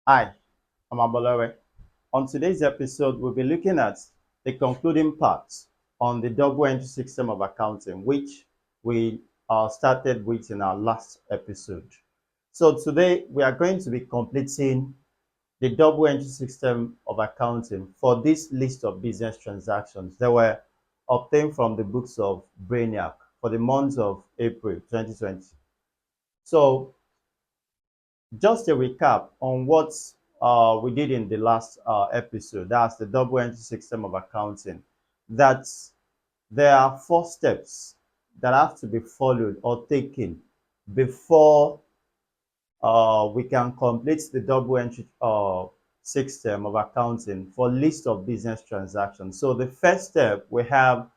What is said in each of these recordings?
Hi, I'm Abolore. On today's episode, we'll be looking at the concluding part on the double entry system of accounting, which we started with in our last episode. So today, we are going to be completing the double entry system of accounting for this list of business transactions that were obtained from the books of Brainiac for the month of April 2020. So just a recap on what we did in the last episode. That's the double entry system of accounting. That there are four steps that have to be followed or taken before we can complete the double entry system of accounting for list of business transactions. So the first step, we have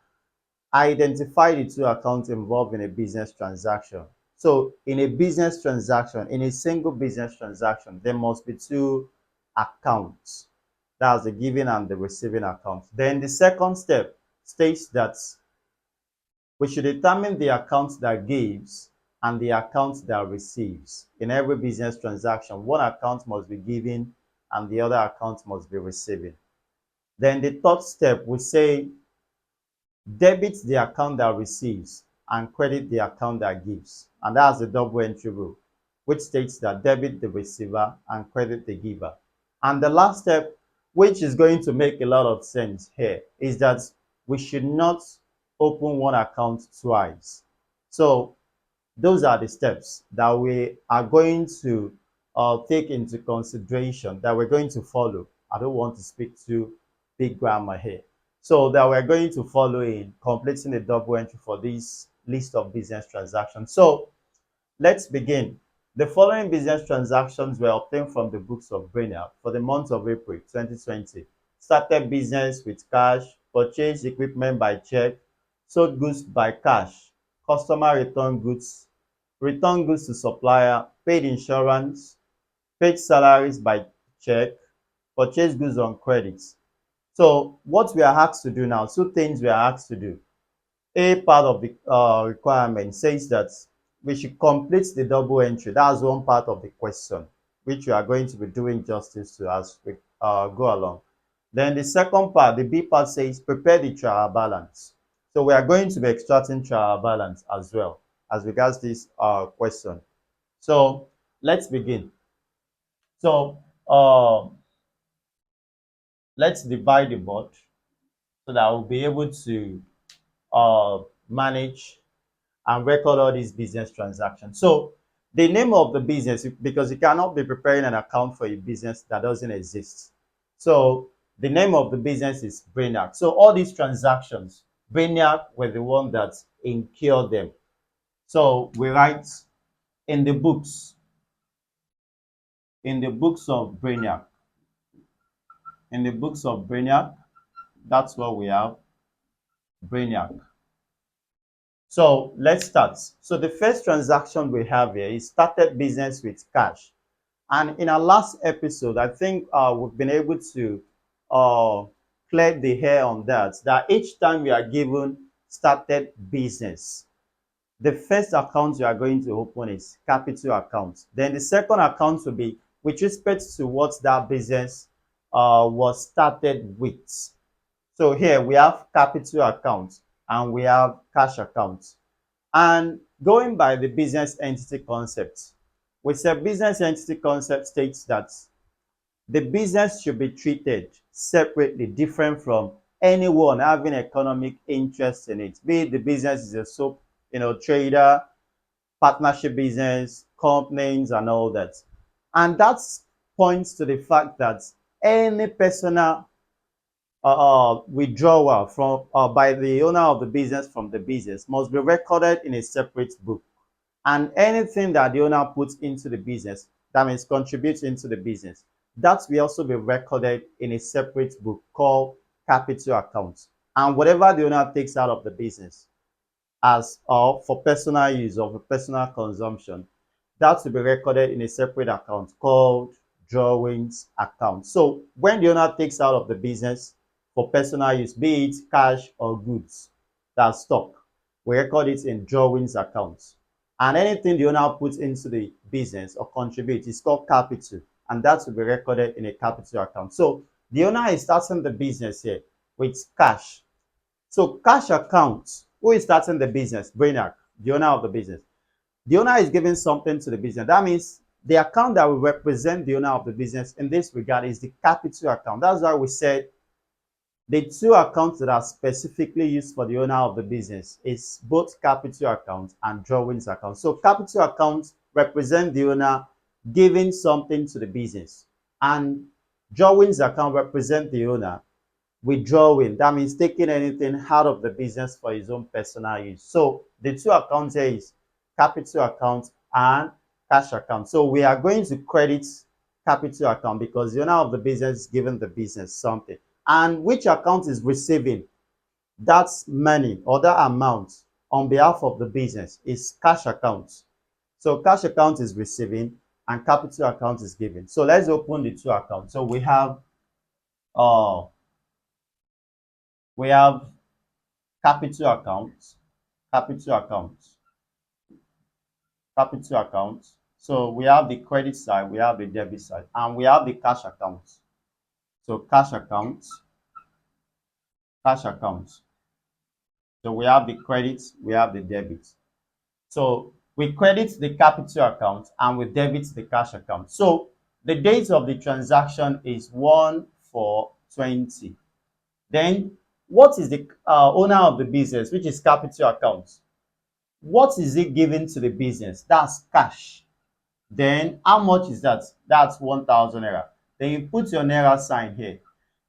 identify the two accounts involved in a business transaction. So in a business transaction, in a single business transaction, there must be two accounts. That's the giving and the receiving account. Then the second step states that we should determine the account that gives and the account that receives. In every business transaction, one account must be giving and the other account must be receiving. Then the third step, we say debit the account that receives and credit the account that gives. And that's the double entry rule, which states that debit the receiver and credit the giver. And the last step, which is going to make a lot of sense here, is that we should not open one account twice. So those are the steps that we are going to take into consideration, that we're going to follow. I don't want to speak too big grammar here. So that we're going to follow in completing a double entry for this list of business transactions. So let's begin. The following business transactions were obtained from the books of Brainiac for the month of April 2020. Started business with cash, purchased equipment by check, sold goods by cash, customer returned goods to supplier, paid insurance, paid salaries by check, purchased goods on credit. So what we are asked to do now, two things we are asked to do. A part of the requirement says that we should complete the double entry. That's one part of the question, which we are going to be doing justice to as we go along. Then the second part, the B part, says prepare the trial balance. So we are going to be extracting trial balance as well as regards this question. So let's begin. So let's divide the board so that we'll be able to uh, manage and record all these business transactions. So the name of the business, because you cannot be preparing an account for a business that doesn't exist. So the name of the business is Brainiac. So all these transactions, Brainiac were the one that incurred them. So we write in the books, in the books of Brainiac, in the books of Brainiac, that's what we have, Brainiac. So let's start. So the first transaction we have here is started business with cash. And in our last episode, I think we've been able to uh, clear the hair on that, that each time we are given started business, the first account you are going to open is capital account. Then the second account will be with respect to what that business was started with. So here we have capital account and we have cash account. And going by the business entity concept, which the business entity concept states that the business should be treated separately, different from anyone having economic interest in it. Be it the business is a soap, trader, partnership business, companies, and all that. And that points to the fact that any personal withdrawal from by the owner of the business from the business must be recorded in a separate book. And anything that the owner puts into the business, that means contributes into the business, that will also be recorded in a separate book called capital accounts. And whatever the owner takes out of the business as for personal use or for personal consumption, that will be recorded in a separate account called drawings account. So when the owner takes out of the business for personal use, be it cash or goods, that's stock, we record it in drawings account. And anything the owner puts into the business or contributes is called capital, and that will be recorded in a capital account. So the owner is starting the business here with cash. So cash account, who is starting the business? Brainiac, the owner of the business. The owner is giving something to the business. That means the account that will represent the owner of the business in this regard is the capital account. That's why we said the two accounts that are specifically used for the owner of the business is both capital account and drawings account. So capital account represent the owner giving something to the business, and drawings account represent the owner withdrawing. That means taking anything out of the business for his own personal use. So the two accounts here is capital account and cash account. So we are going to credit capital account because the owner of the business is giving the business something. And which account is receiving that money or that amount on behalf of the business is cash account. So cash account is receiving and capital account is giving. So let's open the two accounts. So uh we have capital account, capital account, capital account. So we have the credit side, we have the debit side, and we have the cash account. So cash account, cash account. So we have the credit, we have the debit. So we credit the capital account and we debit the cash account. So the date of the transaction is 1/4/20. Then what is the owner of the business, which is capital account? What is it giving to the business? That's cash. Then how much is that? That's 1,000 naira. Then you put your naira sign here.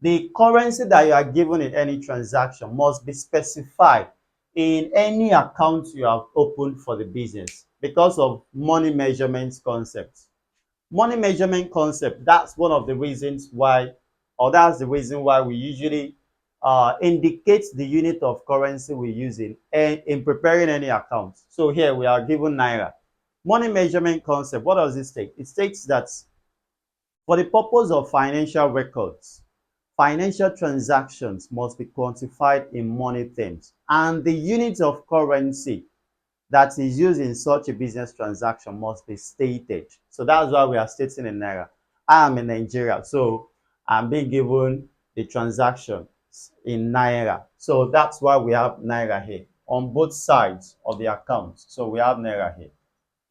The currency that you are given in any transaction must be specified in any account you have opened for the business because of money measurement concept. Money measurement concept, that's one of the reasons why, or that's the reason why we usually indicate the unit of currency we're using in preparing any account. So here we are given naira. Money measurement concept, what does it state? It states that for the purpose of financial records, financial transactions must be quantified in money terms, and the unit of currency that is used in such a business transaction must be stated. So that's why we are stating in naira. I am in Nigeria, so I'm being given the transaction in naira. So that's why we have naira here on both sides of the account. So we have naira here.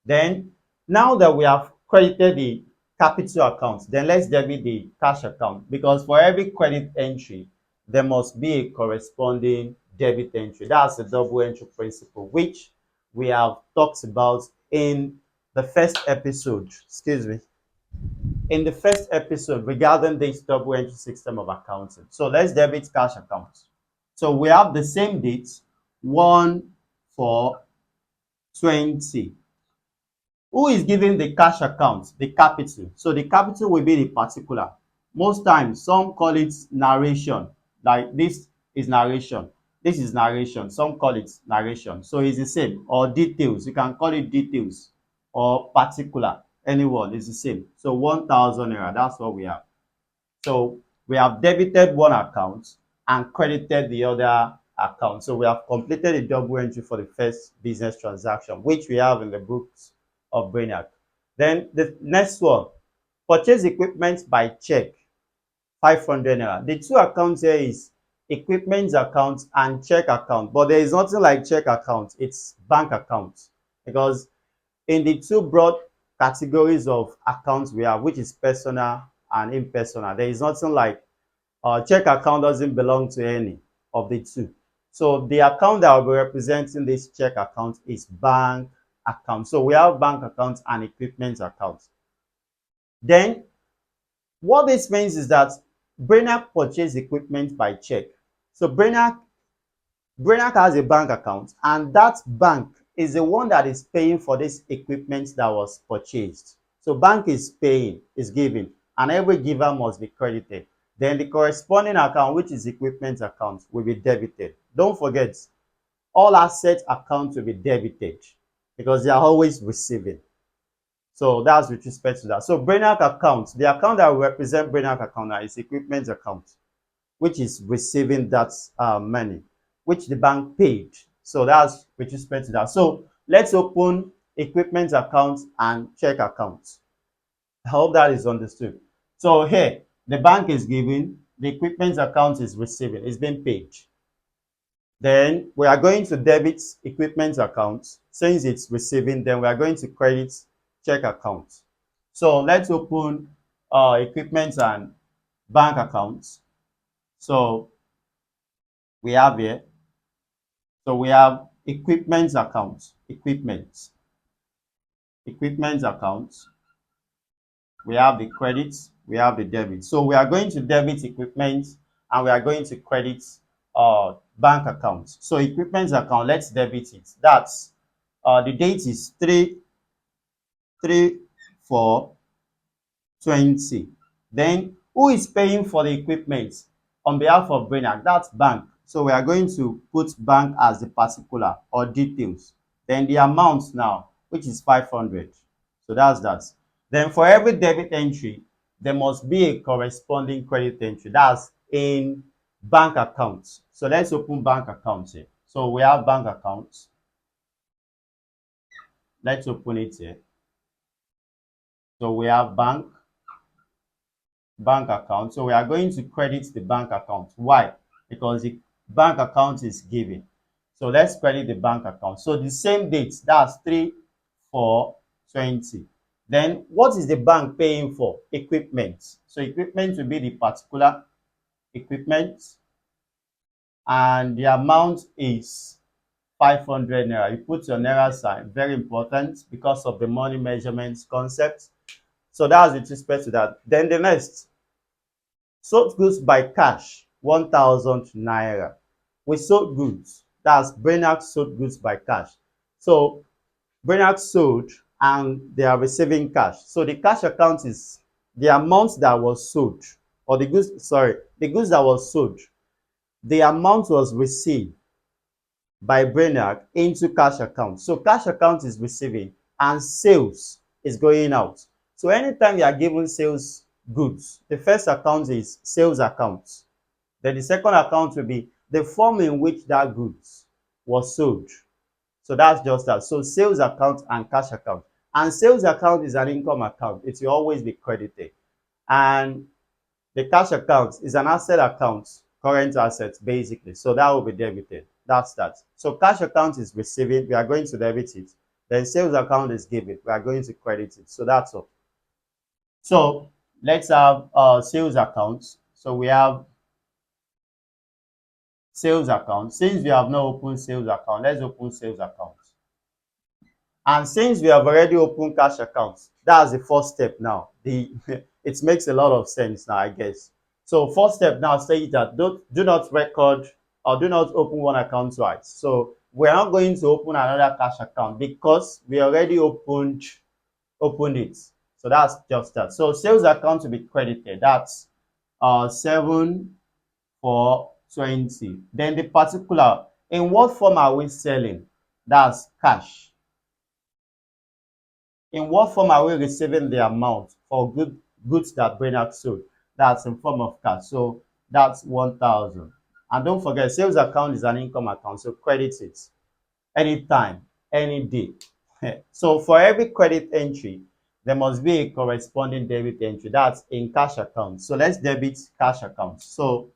Then now that we have credited the capital account, then let's debit the cash account, because for every credit entry there must be a corresponding debit entry. That's the double entry principle, which we have talked about in the first episode, in the first episode regarding this double entry system of accounting. So let's debit cash account. So we have the same date, 1/4/20. Who is giving the cash account? The capital. So the capital will be the particular. Most times, some call it narration. Like this is narration. This is narration. Some call it narration. So it's the same. Or details. You can call it details. Or particular. Anyone is the same. So 1,000 naira. That's what we have. So we have debited one account and credited the other account. So we have completed a double entry for the first business transaction, which we have in the books of Brainiac. Then the next one, purchase equipment by check, 500 naira. The two accounts here is equipment account and check account, but there is nothing like check account. It's bank account, because in the two broad categories of accounts we have, which is personal and impersonal, there is nothing like check account doesn't belong to any of the two. So the account that will be representing this check account is bank account. So we have bank account and equipment account. Then what this means is that Brainiac purchased equipment by check. So Brainiac has a bank account, and that bank is the one that is paying for this equipment that was purchased. So bank is paying, is giving, and every giver must be credited. Then the corresponding account, which is equipment account, will be debited. Don't forget, all asset accounts will be debited because they are always receiving. So that's with respect to that. So Brainiac account, the account that will represent Brainiac account now is equipment account, which is receiving that money, which the bank paid. So that's with respect to that. So let's open equipment account and check account. I hope that is understood. So here, the bank is giving, the equipment account is receiving, it's being paid. Then we are going to debit equipment account. Since it's receiving, then we are going to credit check account. So let's open equipment and bank accounts. So we have here, so we have equipment account, equipment account. We have the credits, we have the debit. So we are going to debit equipment and we are going to credit bank account. So equipment account, let's debit it. That's the date is 3/4/20. Then who is paying for the equipment on behalf of Brainiac? That's bank. So we are going to put bank as the particular or details. Then the amount now, which is 500. So that's that. Then for every debit entry, there must be a corresponding credit entry. That's in bank accounts. So let's open bank accounts here. So we have bank accounts. Let's open it here. So we have bank account. So we are going to credit the bank account. Why? Because the bank account is given. So let's credit the bank account. So the same date, that's 3/4/20. Then what is the bank paying for? Equipment. So equipment will be the particular equipment, and the amount is 500 naira. You put your naira sign, very important because of the money measurements concept. So that's with respect to that. Then the next, sold goods by cash, 1,000 naira. We sold goods. That's Brainiac sold goods by cash. So Brainiac sold and they are receiving cash. So the cash account is the amount that was sold, or the goods, sorry, the goods that was sold. The amount was received by Brainiac into cash account. So cash account is receiving and sales is going out. So anytime you are given sales goods, the first account is sales account. Then the second account will be the form in which that goods was sold. So that's just that. So sales account and cash account. And sales account is an income account. It will always be credited. And the cash account is an asset account, current assets basically. So that will be debited. That's that. So cash account is receiving, we are going to debit it. Then sales account is given, we are going to credit it. So that's all. So let's have sales accounts. So we have sales account. Since we have not opened sales account, let's open sales account. And since we have already opened cash accounts, that's the first step now. It makes a lot of sense now, I guess. So first step now says that do not record or do not open one account twice. So we're not going to open another cash account because we already opened it. So that's just that. So sales account to be credited. That's 7/4/20. Then the particular, in what form are we selling? That's cash. In what form are we receiving the amount for goods that Brainiac sold? That's in form of cash. So that's 1,000. And don't forget, sales account is an income account, so credit it anytime, any day. So for every credit entry, there must be a corresponding debit entry. That's in cash account. So let's debit cash account. So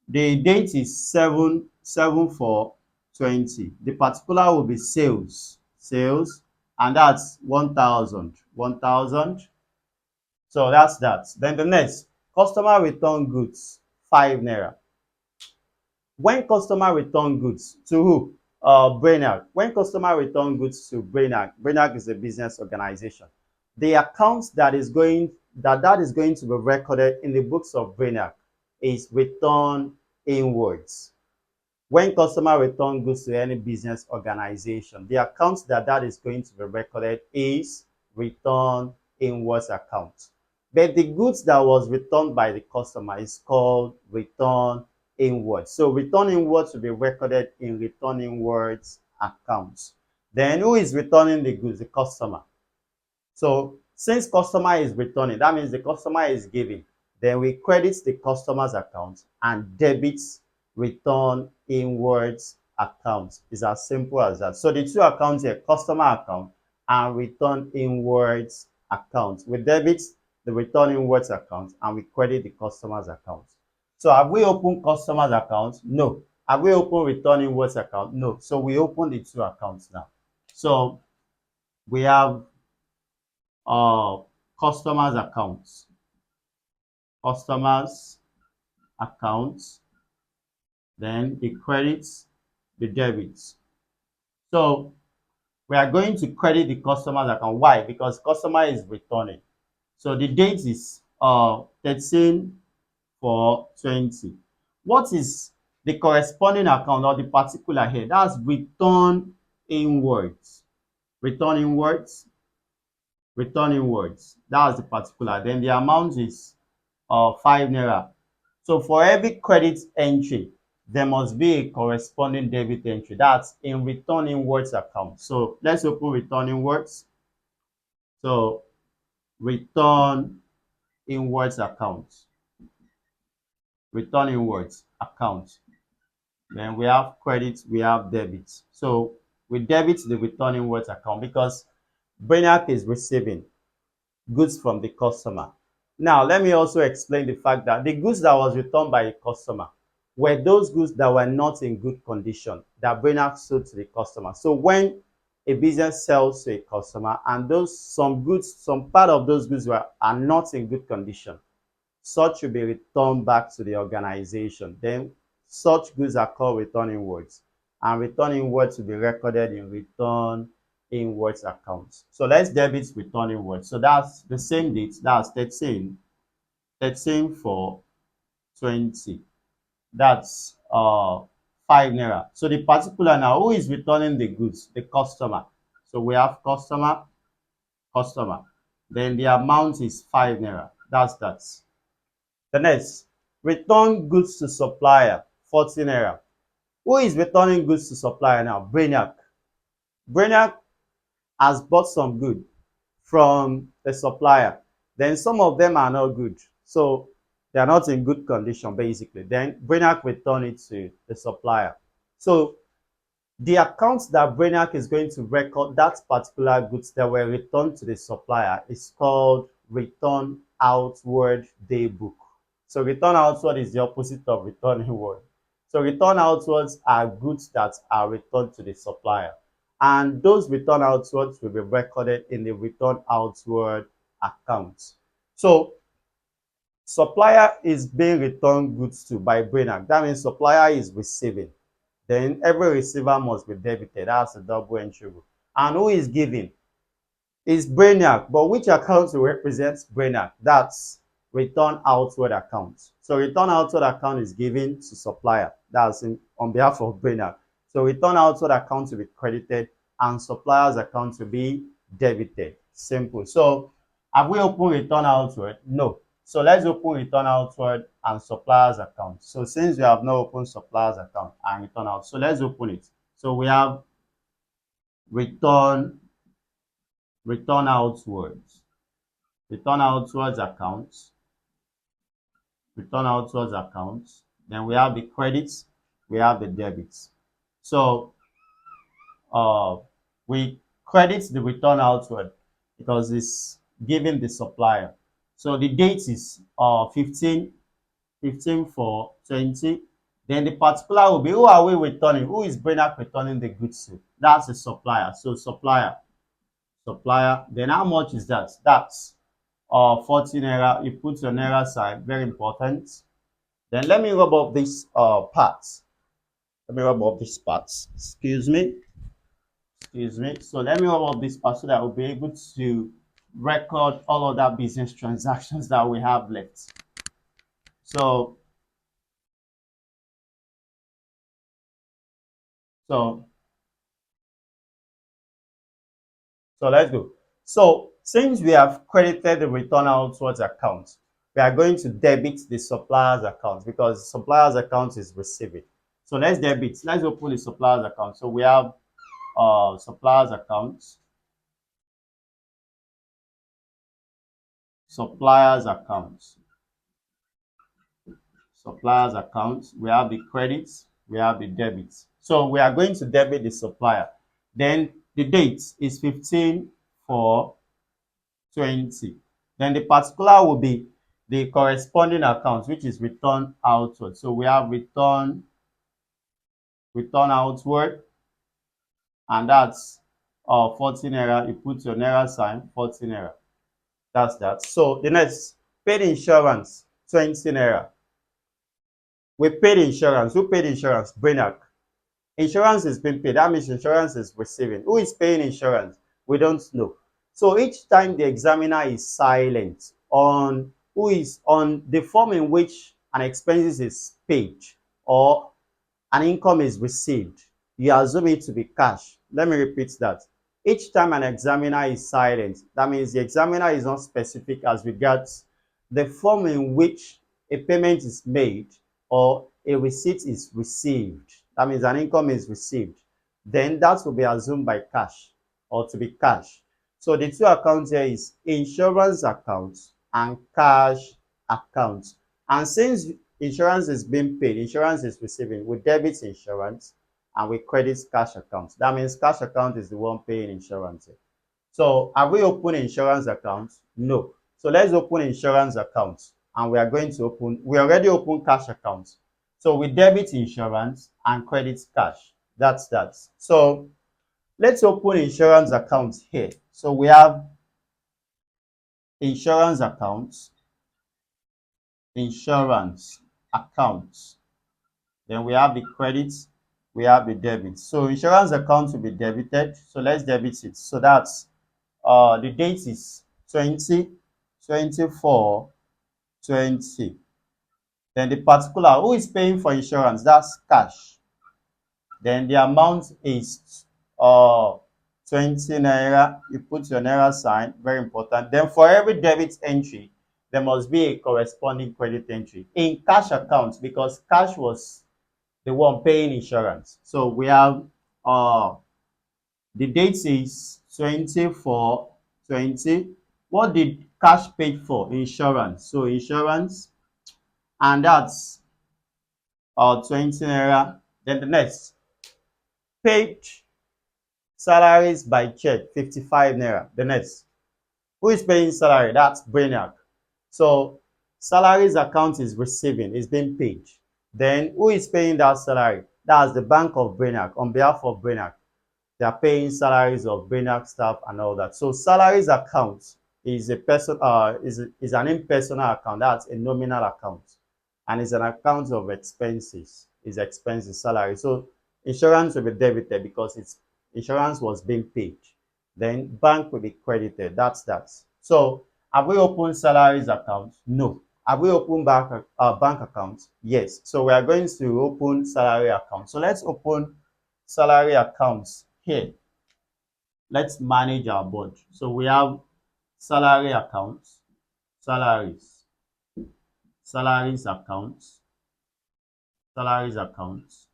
the date is 7/4/20. The particular will be sales, and that's 1,000. 1,000. So that's that. Then the next, customer return goods, 5 naira. When customer return goods to who? Brainiac. When customer return goods to Brainiac is a business organization. The account that is going to be recorded in the books of Brainiac is return inwards. When customer return goods to any business organization, the account that is going to be recorded is return inwards account. But the goods that was returned by the customer is called return inwards. So return inwards will be recorded in return inwards accounts. Then who is returning the goods? The customer. So since customer is returning, that means the customer is giving. Then we credit the customer's account and debit return inwards account. It's as simple as that. So the two accounts here, customer account and return inwards account. We debit the return inwards account and we credit the customer's account. So have we opened customer's account? No. Have we opened return inwards account? No. So we open the two accounts now. So we have customers accounts, customers accounts, then the credits, the debits. So we are going to credit the customer's account. Why? Because customer is returning. So the date is 13/4/20. What is the corresponding account or the particular here? That's return inwards. Return inwards. Return inwards. That's the particular. Then the amount is 5 naira. So for every credit entry, there must be a corresponding debit entry. That's in return inwards account. So let's open return inwards. So return inwards account. Return inwards account. Then we have credit, we have debit. So we debit the return inwards account because Brainiac is receiving goods from the customer. Now, let me also explain the fact that the goods that was returned by a customer were those goods that were not in good condition that Brainiac sold to the customer. So when a business sells to a customer and some part of those goods are not in good condition, such will be returned back to the organization. Then such goods are called return inwards, and return inwards will be recorded in return inwards accounts. So let's debit return inwards. So that's the same date, that's 13/4/20. That's 5 naira. So the particular now, who is returning the goods? The customer. So we have customer. Then the amount is 5 naira. That's that. The next, return goods to supplier, 40 naira. Who is returning goods to supplier now? Brainiac. Brainiac has bought some good from the supplier. Then some of them are not good. So they are not in good condition, basically. Then Brainiac return it to the supplier. So the account that Brainiac is going to record that particular goods that were returned to the supplier is called return outward daybook. So return outward is the opposite of return inward. So return outwards are goods that are returned to the supplier. And those return outwards will be recorded in the return outward account. So supplier is being returned goods to by Brainiac. That means supplier is receiving. Then every receiver must be debited. That's a double entry rule. And who is giving? Is Brainiac. But which account represents Brainiac? That's return outward account. So return outward account is given to supplier. That's on behalf of Brainiac. So return outward account will be credited and supplier's account will be debited. Simple. So have we opened return outward? No. So let's open return outward and supplier's account. So since we have not opened supplier's account and return out, so let's open it. So we have return outwards, return outwards accounts, return outwards accounts. Then we have the credits, we have the debits. So we credit the return outward because it's giving the supplier. So the date is 15/4/20. Then the particular will be, who are we returning? Who is Brainiac returning the goods to? That's the supplier. So supplier. Then how much is that? That's 40 naira. You put your naira sign, very important. Then let me rub up this parts. Let me rub up these parts. Excuse me. So let me rub up this part so that we'll be able to record all other business transactions that we have left. So let's go. So since we have credited the return outwards account, we are going to debit the supplier's account because the supplier's account is receiving. So let's debit. Let's open the supplier's account. So we have supplier's account, supplier's account, supplier's account. We have the credits, we have the debits. So we are going to debit the supplier. Then the date is 15/4/20. Then the particular will be the corresponding account, which is return outward. So we have return outward, and that's 40 naira. You put your naira sign, 40 naira. That's that. So the next, paid insurance, 20 naira. We paid insurance. Who paid insurance? Brainac. Insurance is being paid. That means insurance is receiving. Who is paying insurance? We don't know. So each time the examiner is silent on who is on the form in which an expenses is paid or an income is received, you assume it to be cash. Let me repeat that. Each time an examiner is silent, that means the examiner is not specific as regards the form in which a payment is made or a receipt is received. That means an income is received. Then that will be assumed by cash or to be cash. So the two accounts here is insurance account and cash account. And since insurance is being paid, insurance is receiving, we debit insurance and we credit cash account. That means cash account is the one paying insurance. So have we opened insurance account? No. So let's open insurance account, and we are going to open, we already opened cash account. So we debit insurance and credit cash. That's that. So let's open insurance account here. So we have insurance account, insurance account. Then we have the credit, we have the debit. So insurance account will be debited. So let's debit it. So that's the date is 20, 24, 20. Then the particular, who is paying for insurance? That's cash. Then the amount is 20 naira. You put your naira sign, very important. Then for every debit entry, there must be a corresponding credit entry in cash accounts, because cash was the one paying insurance. So we have the date is 24, 20. What did cash paid for? Insurance. So insurance, and that's 20 naira. Then the next, paid salaries by check, 55 naira. The next, who is paying salary? That's Brainiac. So salaries account is receiving, is being paid. Then who is paying that salary? That's the Bank of Brainiac on behalf of Brainiac. They are paying salaries of Brainiac staff and all that. So salaries account is a person is an impersonal account. That's a nominal account, and it's an account of expenses. Is expenses, salary. So insurance will be debited because its insurance was being paid. Then bank will be credited. That's that. So have we opened salaries account? No. Have we opened bank account? Yes. So we are going to open salary account. So let's open salary accounts here. Let's manage our board. So we have salary accounts, salaries, salaries accounts, salaries accounts.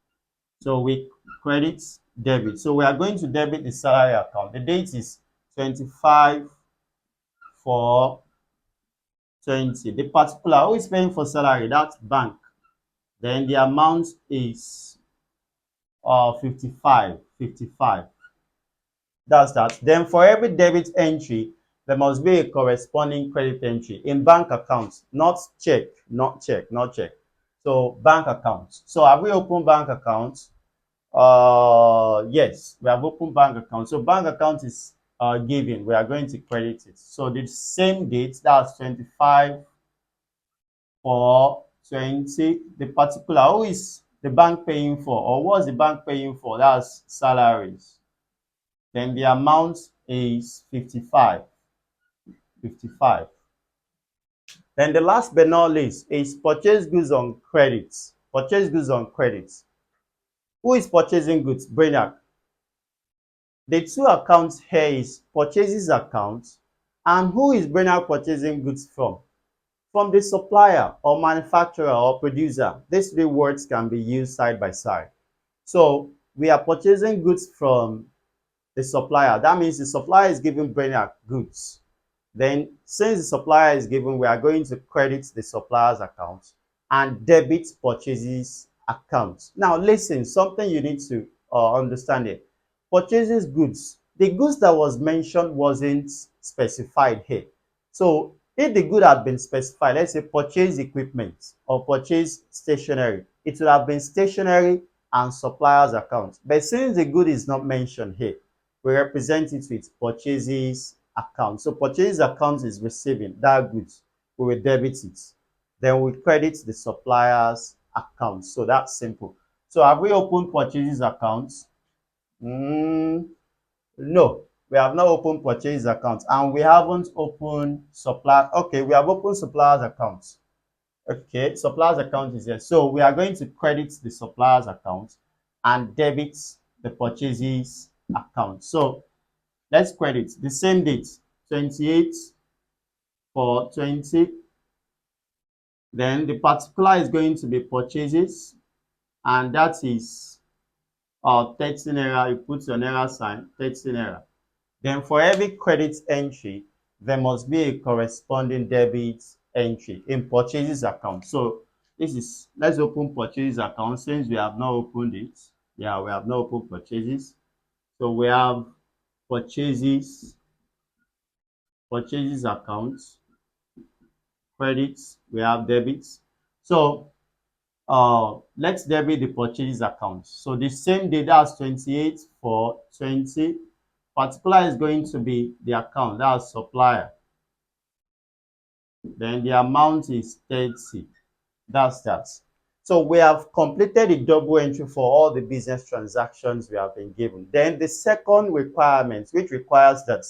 So we credit, debit. So we are going to debit the salary account. The date is 25 for 20. The particular, who is paying for salary? That's bank. Then the amount is 55. That's that. Then for every debit entry, there must be a corresponding credit entry in bank accounts, not check, not check, not check. So bank accounts. So have we opened bank accounts? Yes, we have opened bank account. So bank account is given. We are going to credit it. So the same date, that's 25 for 20. The particular, who is the bank paying for, or what's the bank paying for? That's salaries. Then the amount is 55. Then the last but not least is purchase goods on credit. Purchase goods on credit. Who is purchasing goods? Brainiac. The two accounts here is purchases account, and who is Brainiac purchasing goods from? From the supplier or manufacturer or producer. These three words can be used side by side. So we are purchasing goods from the supplier. That means the supplier is giving Brainiac goods. Then since the supplier is given, we are going to credit the supplier's account and debit purchases account. Now listen, something you need to understand here. Purchases goods. The goods that was mentioned wasn't specified here. So If the good had been specified, let's say purchase equipment or purchase stationery, it would have been stationery and suppliers account. But since the good is not mentioned here, we represent it with purchases account. So purchase account is receiving that goods. We will debit it. Then we credit the suppliers account. So that's simple. So have we opened purchases accounts? No, we have not opened purchase accounts and we haven't opened supply. Okay, we have opened suppliers accounts. Okay, suppliers account is here. So we are going to credit the suppliers account and debit the purchases account. So let's credit the same date, 28 for 20. Then the particular is going to be purchases, and that is 30 naira. You put your naira sign, 30 naira. Then for every credit entry, there must be a corresponding debit entry in purchases account. So this is, let's open purchases account since we have not opened it. Yeah, we have not opened purchases. So we have purchases, purchases account, credits, we have debits. So let's debit the purchases account. So the same day, that's 28 for 20. Particular is going to be the account, that's supplier. Then the amount is 30. That's that. So we have completed the double entry for all the business transactions we have been given. Then the second requirement, which requires that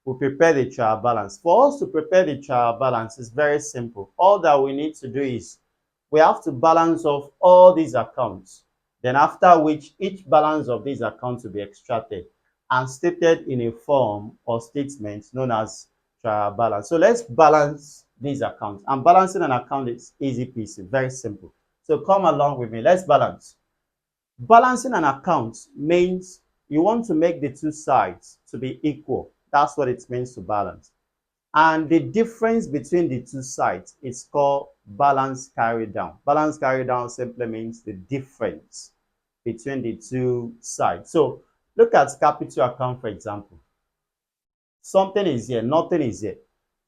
we prepare the trial balance. For us to prepare the trial balance is very simple. All that we need to do is we have to balance off all these accounts. Then after which each balance of these accounts will be extracted and stated in a form or statement known as trial balance. So let's balance these accounts. And balancing an account is easy peasy, very simple. So come along with me. Let's balance. Balancing an account means you want to make the two sides to be equal. That's what it means to balance. And the difference between the two sides is called balance carried down. Balance carried down simply means the difference between the two sides. So look at capital account, for example. Something is here, nothing is here.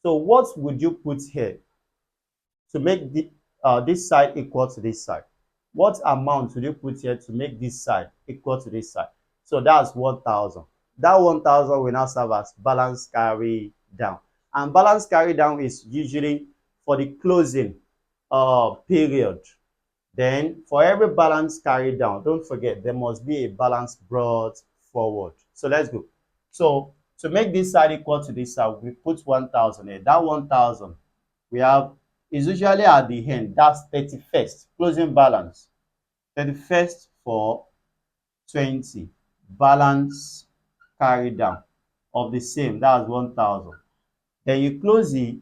So what would you put here to make this side equal to this side? What amount would you put here to make this side equal to this side? So that's 1,000. That 1,000 will now serve as balance carry down. And balance carry down is usually for the closing period. Then for every balance carried down, don't forget there must be a balance brought forward. So let's go. So to make this side equal to this side, we put 1,000 here. That 1,000 we have is usually at the end. That's 31st closing balance. 31st for 20 balance carried down of the same. That's 1,000. Then you close the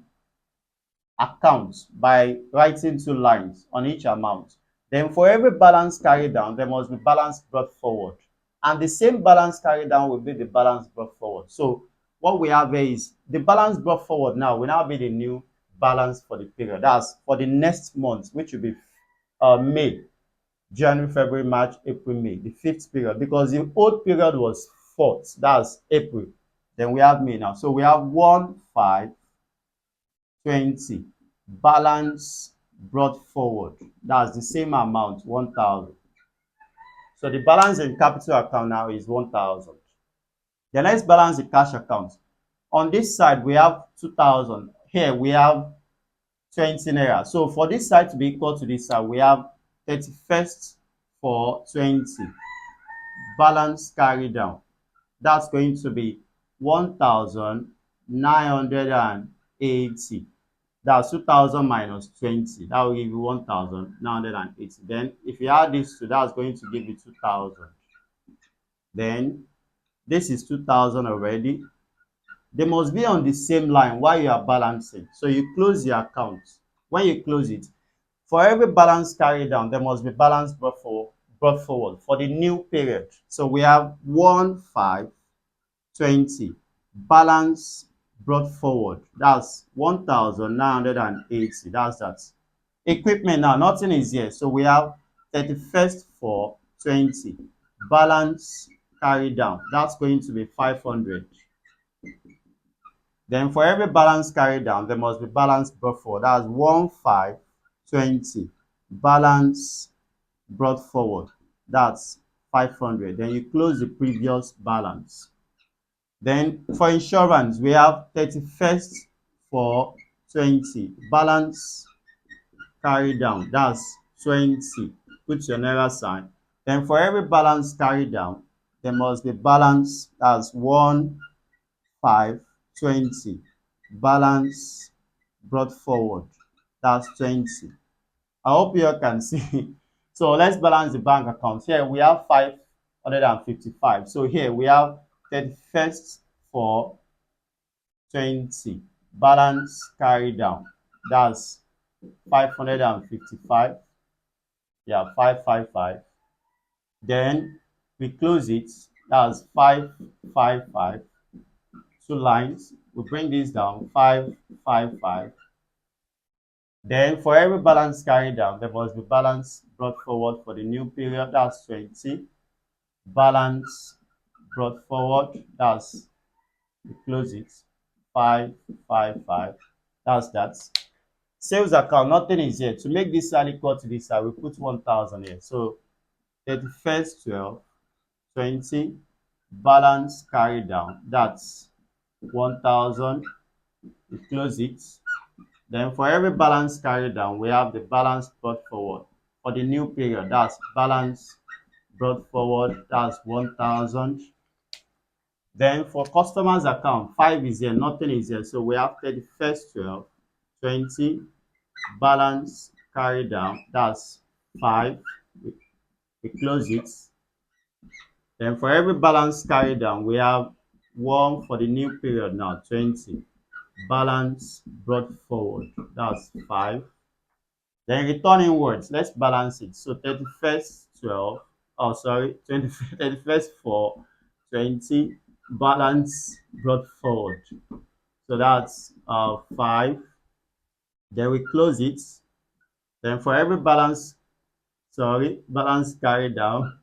account by writing two lines on each amount. Then for every balance carried down, there must be balance brought forward. And the same balance carried down will be the balance brought forward. So what we have here is the balance brought forward now will now be the new balance for the period. That's for the next month, which will be May, January, February, March, April, May, the fifth period. Because the old period was fourth, that's April. Then we have May now. So we have 1, 5, 20 balance brought forward. That's the same amount, 1,000. So the balance in capital account now is 1,000. Then let's balance the cash account. On this side, we have 2,000. Here we have 20 naira. So for this side to be equal to this side, we have 31st for 20 balance carried down. That's going to be 1,980. That's 2,000 minus 20. That will give you 1,980. Then if you add this to, that's going to give you 2,000. Then this is 2,000 already. They must be on the same line while you are balancing. So you close the account. When you close it, for every balance carried down, there must be balance brought forward for the new period. So we have 1, 5, 20 balance brought forward. That's 1,980. That's that. Equipment now, nothing is here. So we have 31st for 20 balance carried down. That's going to be 500. Then for every balance carried down, there must be balance brought forward. That's 1520. Balance brought forward. That's 500. Then you close the previous balance. Then for insurance, we have 31st for 20. Balance carried down. That's 20. Put your naira sign. Then for every balance carried down, there must be balance. That's 1520. Balance brought forward. That's 20. I hope you all can see. So let's balance the bank account. Here we have 555. So here we have 31st for 20. Balance carried down. That's 555. Yeah, 555. Then we close it. That's 555. Two lines. We bring this down. 555. Then for every balance carried down, there must be balance brought forward for the new period. That's 20. Balance brought forward. That's, we close it. 555. That's that. Sales account, nothing is here. To make this side equal to this side, we put 1000 here. So 31st 12 20. Balance carried down. That's 1000. We close it. Then for every balance carried down, we have the balance brought forward. For the new period, that's balance brought forward, that's 1000. Then for customers account, 5 is here, nothing is here. So we have 31st 12 20. Balance carried down, that's 5. We close it. Then for every balance carried down, we have 1 for the new period now, 20. Balance brought forward, that's 5. Then return inwards, let's balance it. So 31st 12, oh sorry, 31st 4 20. Balance brought forward, so that's 5. Then we close it. Then for every balance carried down,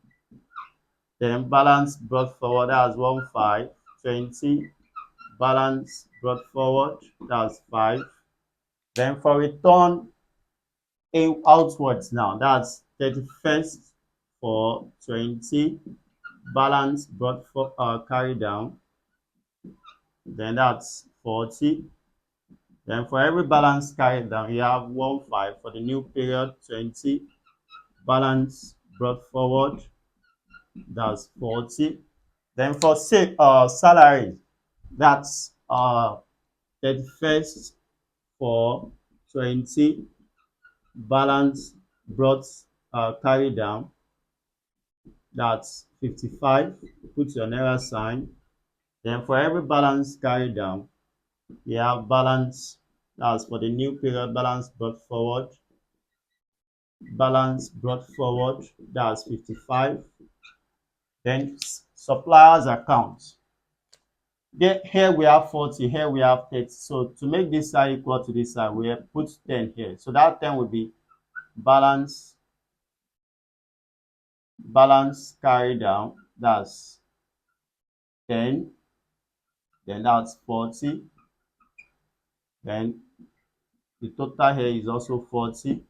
then balance brought forward, that's 1520. Balance brought forward, that's 5. Then for return outwards now, that's 31st for 20. Balance brought for carried down, then that's 40. Then for every balance carried down, you have 15 for the new period, 20. Balance brought forward, that's 40. Then for salary, that's 31st for 20. Balance brought carried down, that's 55. Put your naira sign. Then for every balance carried down, you have balance, that's for the new period, balance brought forward. Balance brought forward, that's 55. Then suppliers account. Here we have 40, here we have 30. So to make this side equal to this side, we have put 10 here. So that 10 will be balance carried down, that's 10. Then that's 40. Then the total here is also 40.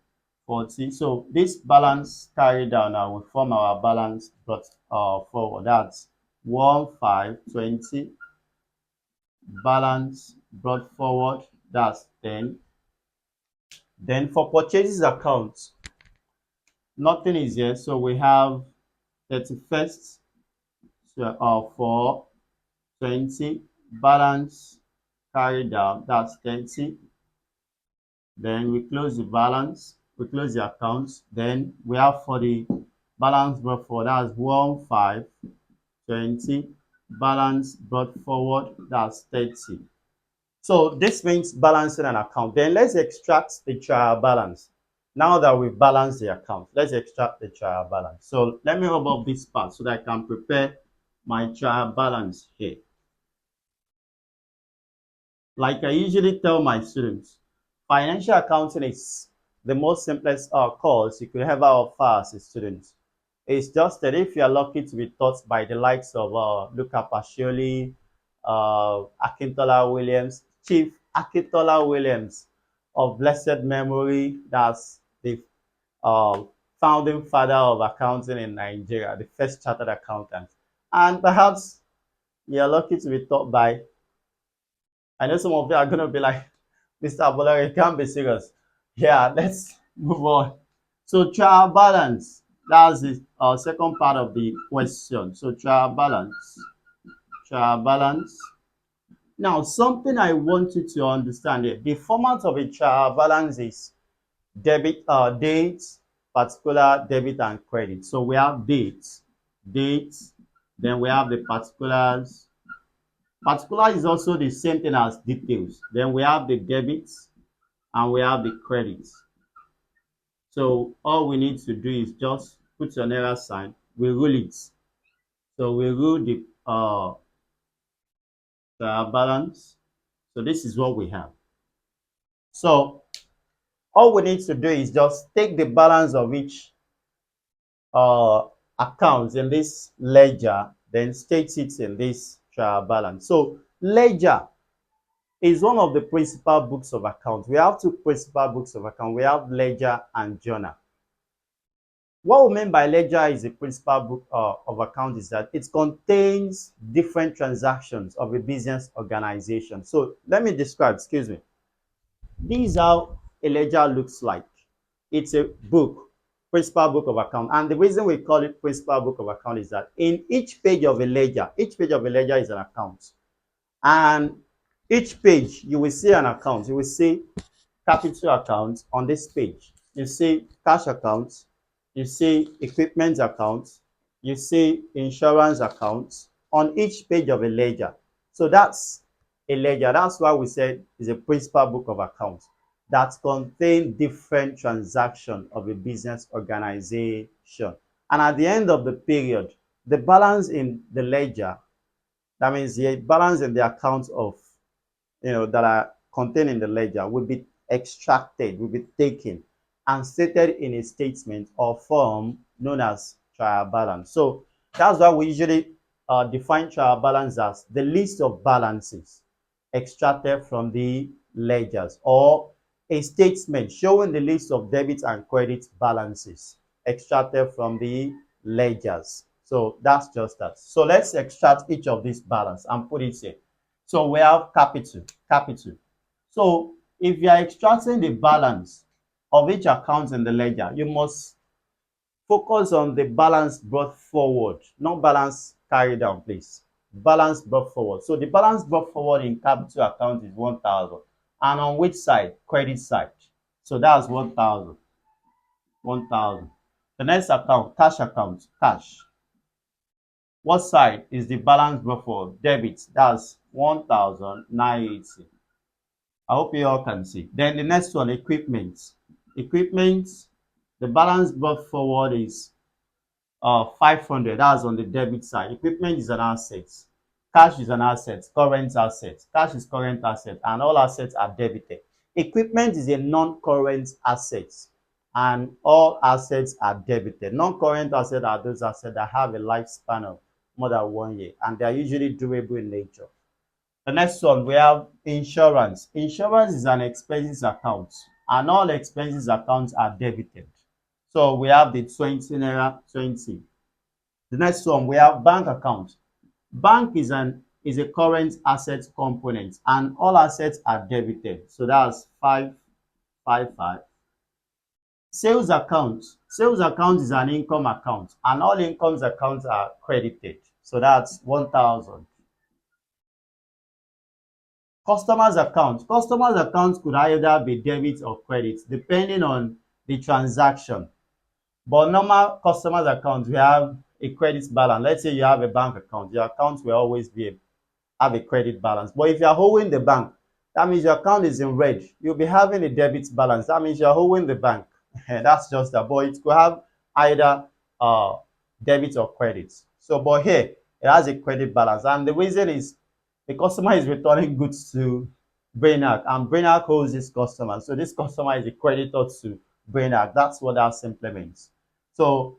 So this balance carried down now will form our balance brought forward. That's 1520. Balance brought forward, that's 10. Then for purchases account, nothing is here. So we have 31st for 20. Balance carried down, that's 30. Then we close the balance, we close the accounts. Then we have for the balance brought forward, that's 1520. Balance brought forward, that's 30. So this means balancing an account. Then let's extract the trial balance. Now that we've balanced the account, let's extract the trial balance. So let me rub up this part so that I can prepare my trial balance here. Like I usually tell my students, financial accounting is the most simplest course you could ever offer as a student. It's just that if you're lucky to be taught by the likes of Luca Pacioli, Akintola Williams, Chief Akitola Williams of blessed memory. That's the uh, founding father of accounting in Nigeria, the first chartered accountant. And perhaps you're lucky to be taught by, I know some of you are going to be like, Mr. Abolari, you can't be serious. Yeah, let's move on. So trial balance, that's the second part of the question. So trial balance, trial balance. Now, something I want you to understand here, the format of a trial balance is debit, dates, particular, debit, and credit. So we have dates, then we have the particulars. Particular is also the same thing as details. Then we have the debits and we have the credits. So all we need to do is just put your error sign. We rule it. So we rule the balance. So this is what we have. So all we need to do is just take the balance of each uh, account in this ledger, then state it in this trial balance. So ledger is one of the principal books of account. We have two principal books of account. We have ledger and journal. What we mean by ledger is a principal book of account is that it contains different transactions of a business organization. So let me describe, excuse me. This is how a ledger looks like. It's a book, principal book of account. And the reason we call it principal book of account is that in each page of a ledger is an account. And each page, you will see an account. You will see capital account on this page. You see cash account, you see equipment account, you see insurance account on each page of a ledger. So that's a ledger. That's why we said it's a principal book of accounts that contain different transactions of a business organization. And at the end of the period, the balance in the ledger, that means the balance in the accounts of that are contained in the ledger will be extracted, will be taken and stated in a statement or form known as trial balance. So that's why we usually define trial balance as the list of balances extracted from the ledgers, or a statement showing the list of debit and credit balances extracted from the ledgers. So that's just that. So let's extract each of these balance and put it here. So we have capital. So if you are extracting the balance of each account in the ledger, you must focus on the balance brought forward, not balance carried down, please. Balance brought forward. So the balance brought forward in capital account is 1,000. And on which side? Credit side. So that's 1,000. 1,000. The next account, cash. What side is the balance brought forward? Debit. That's 1,980. I hope you all can see. Then the next one, equipment. Equipment, the balance brought forward is 500. That's on the debit side. Equipment is an asset. Cash is an asset, current asset. Cash is current asset, and all assets are debited. Equipment is a non-current asset, and all assets are debited. Non-current assets are those assets that have a lifespan of more than 1 year, and they are usually durable in nature. The next one, we have insurance. Insurance is an expenses account, and all expenses accounts are debited. So we have the 20 naira 20. The next one, we have bank account. Bank is a current asset component, and all assets are debited. So that's 555. Sales account. Sales account is an income account, and all incomes accounts are credited. So that's 1,000. Customers account. Customers account could either be debit or credit depending on the transaction. But normal customers account, we have a credit balance. Let's say you have a bank account. Your account will always have a credit balance. But if you are owing the bank, that means your account is in red. You'll be having a debit balance. That means you're owing the bank. That's just that. But it could have either debit or credit. So, but here it has a credit balance, and the reason is the customer is returning goods to Brainiac, and Brainiac owes this customer. So this customer is a creditor to Brainiac. That's what that simply means. So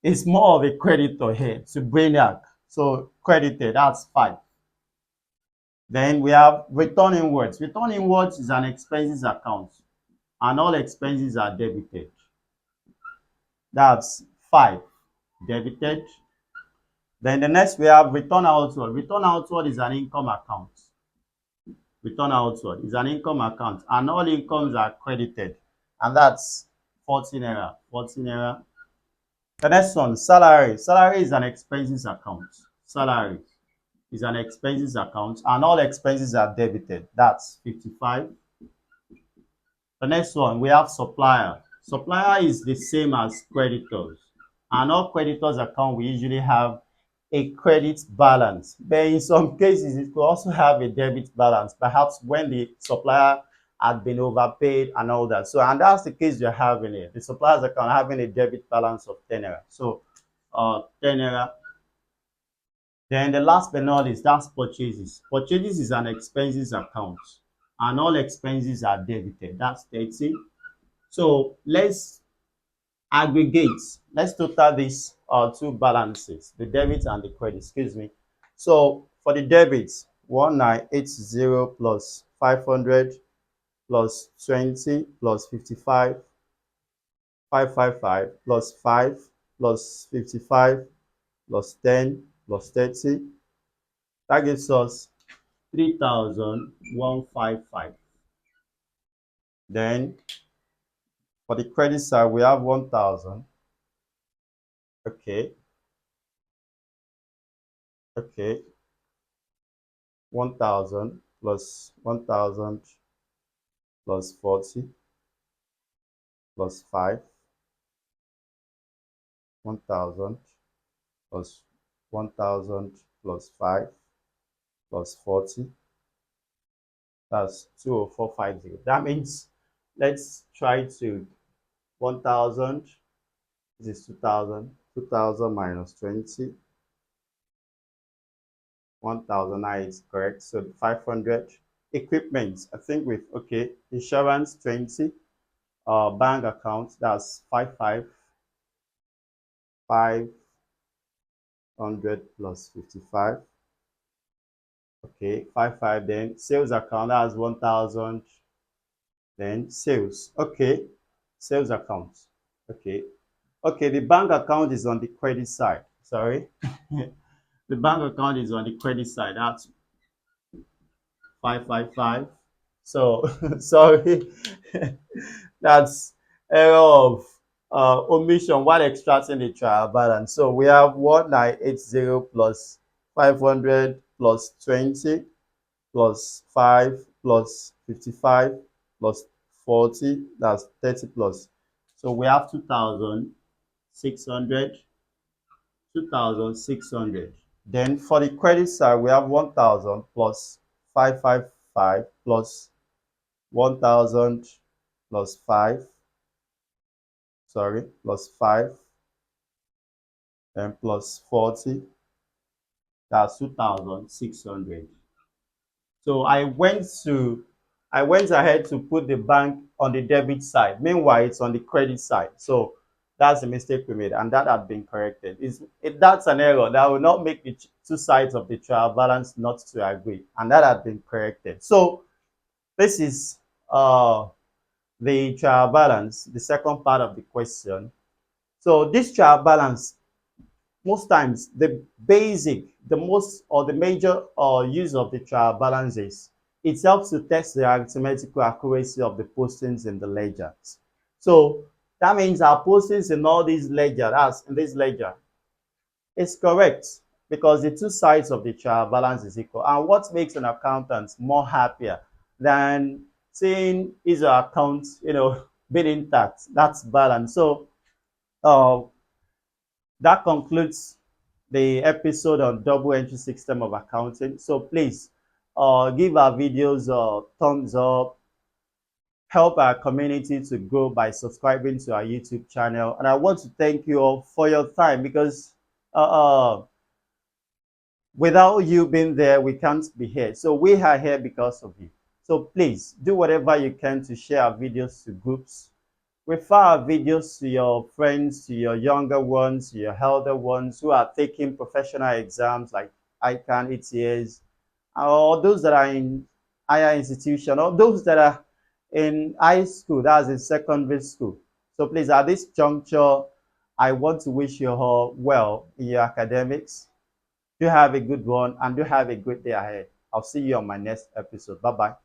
it's more of a creditor here to Brainiac. So credited, that's 5. Then we have return inwards. Return inwards is an expenses account, and all expenses are debited. That's 5 debited. Then the next we have return outward. Return outward is an income account. Return outward is an income account, and all incomes are credited, and that's 14 naira. 14 naira. The next one, salary. Salary is an expenses account. Salary is an expenses account, and all expenses are debited. That's 55. The next one, we have supplier. Supplier is the same as creditors. And all creditors account, we usually have a credit balance. But in some cases, it could also have a debit balance, perhaps when the supplier had been overpaid and all that. So, and that's the case you're having here. The supplier's account having a debit balance of 10 naira. So, 10 naira. Then the last but not least, that's purchases. Purchases is an expenses account, and all expenses are debited. That's 30. So let's aggregate. Let's total these two balances, the debit and the credit. Excuse me. So for the debit, 1980 plus 500 plus 20 plus 55, 555 plus 5 plus 55 plus 10 plus 30. That gives us 3,155. Then for the credit side, we have 1,000. Okay, okay. 1,000 plus 1,000 plus 40 plus 5. 1,000 plus 1,000 plus 5 plus 40. That's 20450. That means let's try to 1,000. This is 2,000. 2,000 minus 20. 1,000 is correct. So 500. Equipment, I think with, okay, insurance 20. Bank account, that's 55. 500 plus 55. Okay, 55. Then sales account, that's 1,000. Then sales. Okay, sales account. Okay, okay. The bank account is on the credit side. Sorry, the bank account is on the credit side. That's 555. So sorry, that's error of omission while extracting the trial balance. So we have 1980 plus 500 plus 20 plus 5 plus 55 plus 40. That's 30 plus. So we have 2,600. 2,600. Then for the credit side, we have 1,000 plus 555 plus 1,000 plus 5, sorry, plus 5 and plus 40. That's 2,600. So I went ahead to put the bank on the debit side. Meanwhile, it's on the credit side. So that's the mistake we made, and that had been corrected. That's an error that will not make the two sides of the trial balance not to agree, and that had been corrected. So this is the trial balance, the second part of the question. So this trial balance, most times the basic, the most or the major use of the trial balance is it helps to test the arithmetical accuracy of the postings in the ledgers. So that means our postings in all these ledger, that's in this ledger, is correct because the two sides of the trial balance is equal. And what makes an accountant more happier than seeing his account, being intact? That's balance. So uh, that concludes the episode on double entry system of accounting. So please give our videos a thumbs up, help our community to grow by subscribing to our YouTube channel. And I want to thank you all for your time because without you being there, we can't be here. So we are here because of you. So please do whatever you can to share our videos to groups. Refer our videos to your friends, to your younger ones, to your elder ones who are taking professional exams like ICANN, ETS, or those that are in higher institution, or those that are in high school, that's in secondary school. So please, at this juncture, I want to wish you all well in your academics. Do have a good one and do have a great day ahead. I'll see you on my next episode. Bye bye.